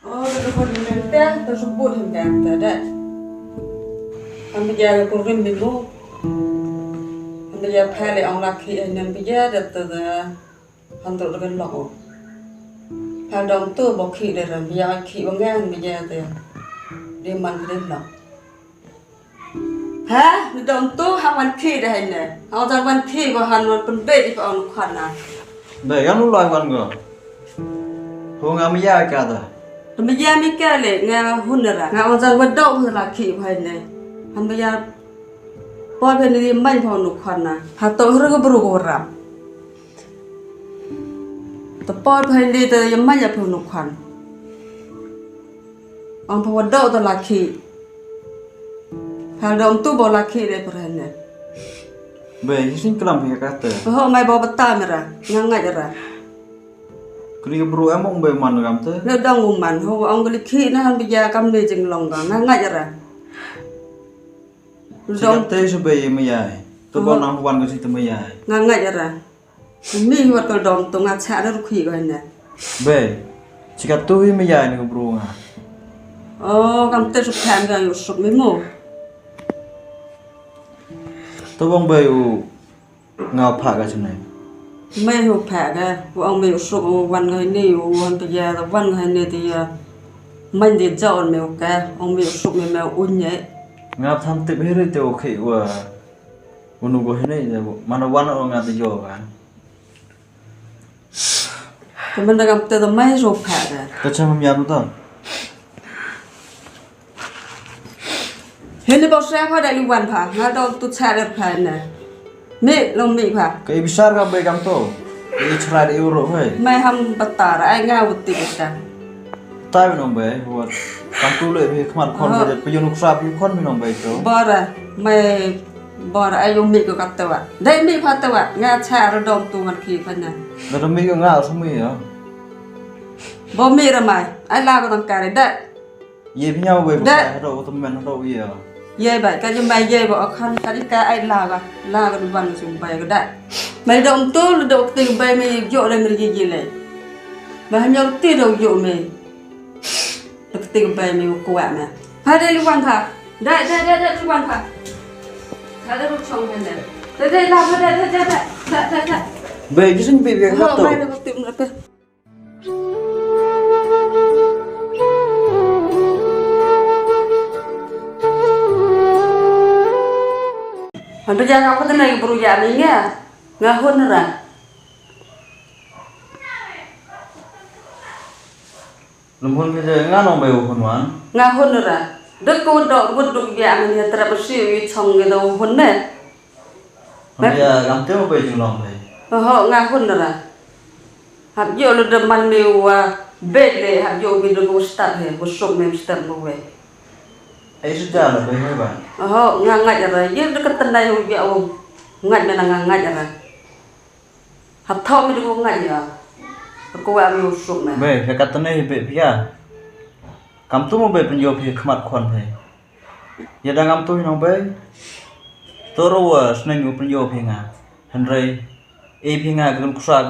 Oh, tôi không nên té, tôi không buồn hình dạng thế đấy. Anh bây giờ cũng rình mình luôn. Anh bây giờ phải lấy ông lạc khi anh nên bây giờ được từ anh tự được lọ. Phải đồng tôi bỏ khi để rồi bây giờ anh khi bằng ngang bây giờ thì đi mình cái đến lọ. Hả? Đồng tôi học anh khi để hành này. Ông rằng anh khi vào hành một phần bê thì phải ông khoản nào. Để anh lúc loài con ngựa. Hôm ngày bây giờ cả rồi. Bây giờ mình kể lại nghe hôn rồi à? Nghe ông rằng vận động là khi vào hành này. Anh bây giờ Paul bên đi mình phải nụ khoản nào. Hạt tôi hơi có bරු có rạp. Tôi Paul bên đi tới mình phải nụ khoản. Ông phải vận động là khi. Hạt đồng tôi bỏ là khi để phải hành này. Baik, sih kelam ya kata. Hôm nay bỏ bắt tay mà ra, ngang ngay ra. Kali bro emang bayi mana kamu tuh? Nếu đang ngủ màn, hôm ông cái khi nó bây giờ cầm đi chừng lòng cả, ngang ngay ra. Siapa teh sebayi mayai? Tuh bawa nang wan ke situ mayai. Ngang ngay ra. Mi hoạt cái đồng tung ngắt chả được khi cái này. Baik, jika tuh mayai nih bro ngah. Cầm tay chụp thèm cái chụp mấy mồ. Tuh bang bayi ngau phá cái này. Mấy hộp phá cái, ông mấy chụp văn cái này, ông bây giờ văn cái này thì mình đi chọn mấy cái, ông mấy chụp mấy un nhé. Ngap tham tip hết rồi tiêu khỉ của unu của thế này rồi, mà nó văn ở ngap thì giàu cả. Thì mình đang cầm tay tao mấy hộp phá cái. Tôi xem em nhớ đó. Hiện nay bao xe phải đại lưu văn phá, ngã đâu tụt xe được phá này. Mẹ lòng mẹ phá. Kayak besar kan bayi kamu tuh? Ini cerai euro hei. Mai ham batara ai ngau buti kita. Tai minum bayi, buat kamu tuh lebih kemana kon bayi, pejunuk sapi kon minum bayi tuh. Bara mai bara ai yung mi ko katawa. Dai mi phatawa nga cha ro dom tu man khi phana. Gak ada mie nggak harus mie ya. Bo mi ra mai ai la ko tang kare da. Iya punya bayi besar, ada temen ada iya. Ye ba ka jum mai ye bo khan ka ka ai la ko ban sum bai ko da. Mai dom tu lu dok ting bai mi yo le mi ji le. Ba ham yo ti do yo mi. Dok ting bai mi ko wa ma. Pha de lu wan pha. Da lu wan pha. Ada lu chong hen de. Da la pha da. Bayi itu sih bayi yang Oh, tuh. mai dok ting apa. Anh bây giờ ngọc cái này bự dạ này nghe, ngà hơn nữa à? Lumpur bây nggak nong bayi hôn wan. Ngà hơn nữa à? Đất cô đọ cô đục dạ mình hiện tại bác sĩ chồng người đâu hơn nè. Bây giờ làm tiếp một bayi chung lòng bayi. Họ ngà hơn nữa à? Hạt dầu là đầm man liu bể lệ hạt dầu bị đục start hè, bớt sụp mềm start một về. Ấy sudah lah bayi apa? Họ ngà ngại rồi, giờ cái tên này hồi vợ ông ngại mình là ngại rồi. Hạt thau mình cũng ngại rồi. Cô em yêu sụp mềm. Bayi, saya kata nih bayi ya. Kamu tuh mau bayi penjual bayi kemat kon bayi. Ya dah kamu tuh nong bayi. Terus seneng gue penjual bayi ngah. Henry, bayi ngah kan kusa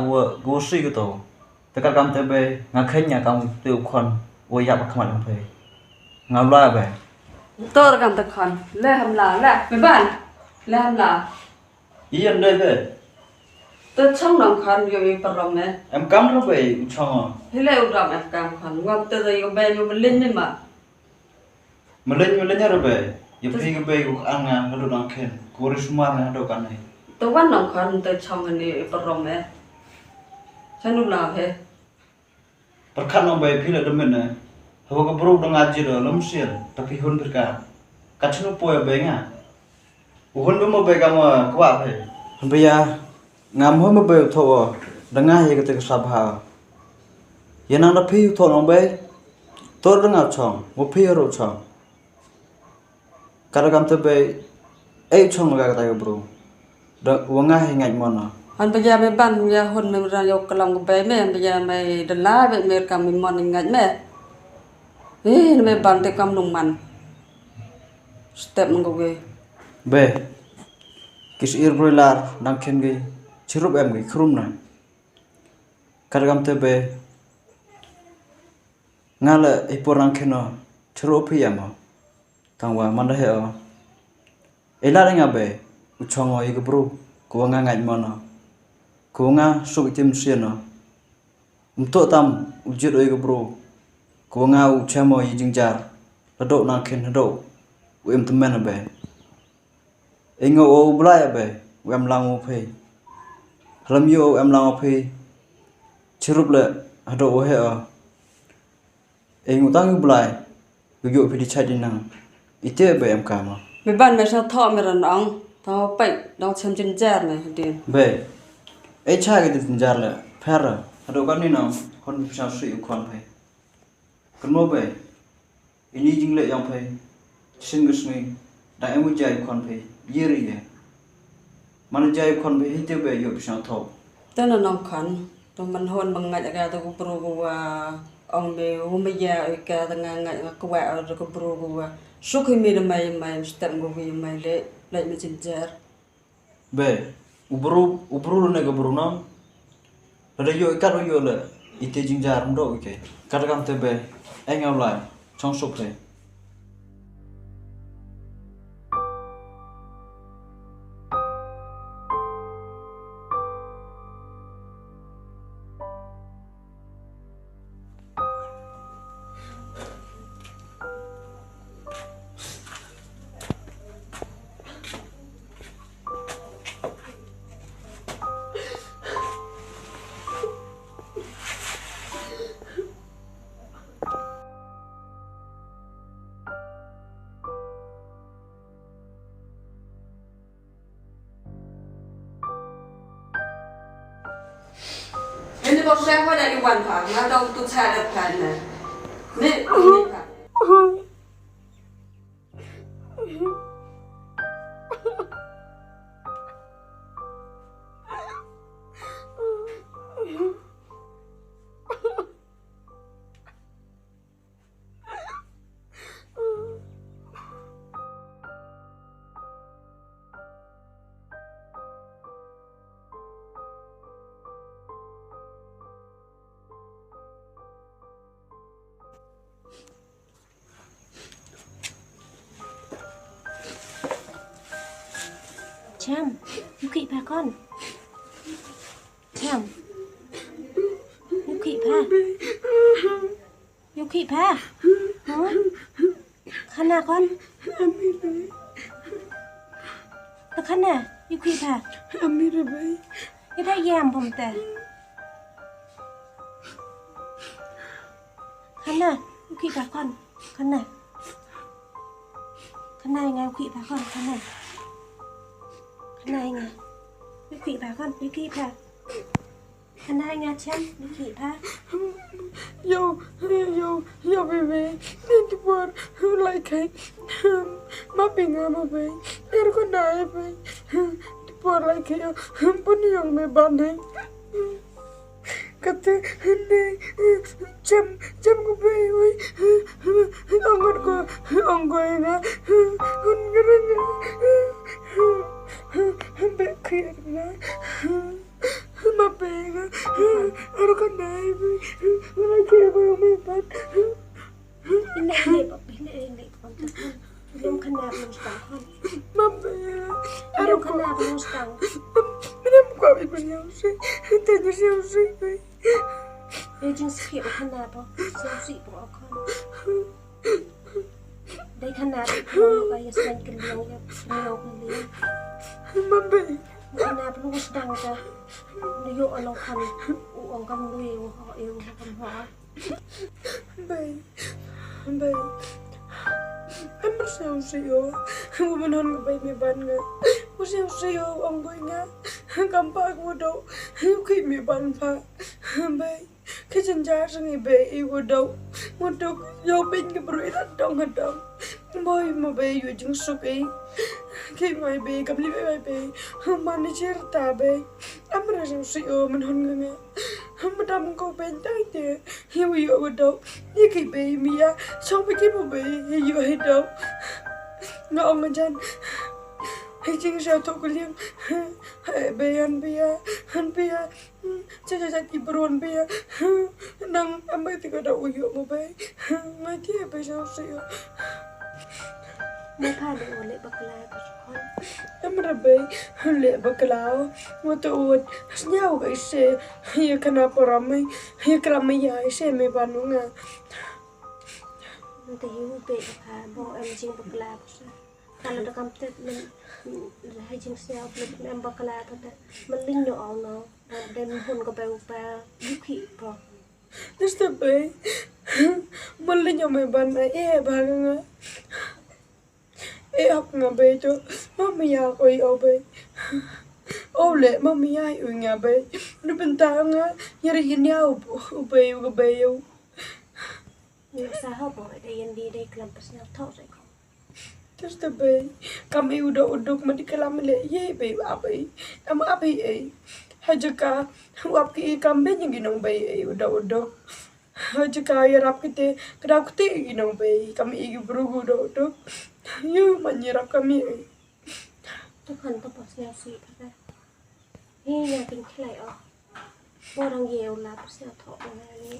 gue sih gitu. Tekat kamu tuh bayi ngah kenya kamu tuh kon. Gue ya pak kemat bayi. Ngau lah bayi. Tôi cảm thấy khẩn, lê hầm là, mấy bạn, lê hầm là. Iya đây bayi. Tôi trong lòng khẩn rồi bị bật lòng này. Em cắm nó về cho Thế là ưu trọng em cảm khẩn, ngon từ giờ có bè nhưng mà linh đi mà. mà lên nhá rồi về giờ phi cái bê của ăn ngàn nó đồ ăn khen của đi sumar này đồ ăn này Tôi vẫn lòng khẩn tôi trong mình đi bật lòng này. Chẳng lúc nào thế. bắt khăn nó bê phi là đâm mình này hồi cái bro đang ăn gì rồi lắm xiên tapi hôn được cả cắt nó bôi bê ngà hôn với một bê cả mà các bạn phải bây giờ ngắm hôn một bê thô đang ngay cái tiếng sập hà giờ năng nó phi thô nó bê tôi đang ngào chồng một phi rồi chồng karena kamu tuh bayi, chong gak kata bro, uang ngah ingat mana? Anh bây giờ mấy bạn bây giờ hôn mình ra vô cái lòng của bé mẹ, bây giờ mày đần lá vậy mẹ cầm mình mòn ingat mẹ. Ê, mấy bạn thì cầm nung man, step mình có ghê. Be, kis ir broiler đang khen ghi, chirup em ghi khrum này. Karena kamu tuh bayi, ngala iporang keno chro phiyama tangwa mandahe o ela nga be uchongo igabru ko nga ngai mana ko nga sok tim siana umto tam ujit igabru ko nga uchamo yingjar ladok nang ken ladok wem temen be engo o blai be wem lang o phe ram yo em lang o phe chirup le hado o he a engo tang blai yo phe di chai dinang ite be em kama me ban me sa tho me ran ong tho pai dong chem chin jar ne din be ai cha ge tin jar le pher hado kan ni na kon sa sui kon phe kan mo be ini jing le yang phe sin gisni da em jai kon phe yeri ye man jai kon phe ite be yo sa tho tên là nông khẩn tụi mình hôn bằng ngày ra tụi cũng pro của ông bè hôm bây giờ ở cả tụi ngày có quẹo rồi cũng pro của suốt khi mình mày tận của mình mày lại mình chín giờ be ubru ne ga bru nam ada yo ikar yo le ite jingjar ndo ke kadagam te be engau lai chong sok le ini kok saya dari wan phang mà đâu tụi xa được phản này nè Cham, you keep back on. Cham, you keep back. You keep back. Hả? Khăn à con? Khăn à? You keep back. You thấy giam không ta? Khăn à? You keep back con. Khăn à? Khăn này ngay you keep back con. Khăn này. Này nè, đi khỉ bà con, đi khỉ bà. Anh hai nghe chăm, đi khỉ bà. Yo, baby, need to work like mapping on my way. Air con die, baby. To work like you, put young me bunny. Kate, chăm của baby. Ông gọi na, con cái bé kia na, mà bé na, ở con này với nó kia với mấy bạn. Bên này con chắc con, đừng khăn nào mình tặng con. Mà bé, Đừng khăn nào mình tặng. Mình em qua bị bên nhau gì, tên nó sao gì vậy? Đây chính sự khăn nào đó, sao gì bỏ con. Đây khăn nào con bây giờ sang kinh liang ya, nhiều kinh liang. Mà bé, khăn nào luôn sedang ta, nhiều orang khăn, orang kan lu họ yêu họ. Baik, em bersama siyo, aku menon bayi mi ban nga, bersama siyo ang boy nga, kampak mo daw, kay mi ban pa, bayi, kay janjar sang ibe iwo daw, mo daw yaw pin ka bro ilan dong hadang, boy mo bayi yu jeng suki, kay may bayi kamli may bayi, manager ta bayi, em bersama siyo menon nga. Madam ko bentai te hiu yo do ni ki be mi ya chong pe ki bo be hiu he do no ông jan jing saya tu kuliah bayan biya han biya caca kibron biya nang ambai tiga dah uyuk mau bay mati apa saya saya ไม่พาดูเลยบักลากับคน Amra bay le baklao wata ud nyau ga ise ya kana porame ya krama ya ise me banunga มันแต่หิวเป็ดค่ะบอกเอ็มจริงบักลาก็ใช่ถ้าเราทำเต็มมันให้จริงเสียเอาเป็นเอ็มบักลาก็ได้มันลิงอยู่เอาเนาะมันเดินหุ่นก็ไปอุปายุขีพอ Nesta bay malinyo me ban e baganga e ak nga bay to mami ya ko i obay ole mami ya u nga bay nu benta nga yari nya ubay u bay u มีสาเขาบอกได้ยันดีได้กลับไปเสียเท่าไรก็ Nesta bay kami udah uduk madi kalam le ye bay abay am abay e hajaka wap ki kambe ginong bay e udah uduk hajaka ya rap kite kadang kite ginong bay kami igi brugu udah uduk yu menyerap kami ทุกคนต้องบอกเสียสีก็ได้นี่อยากกินแค่ไหนอ๋อโบรังเยวลาเสียเท่าไรนี้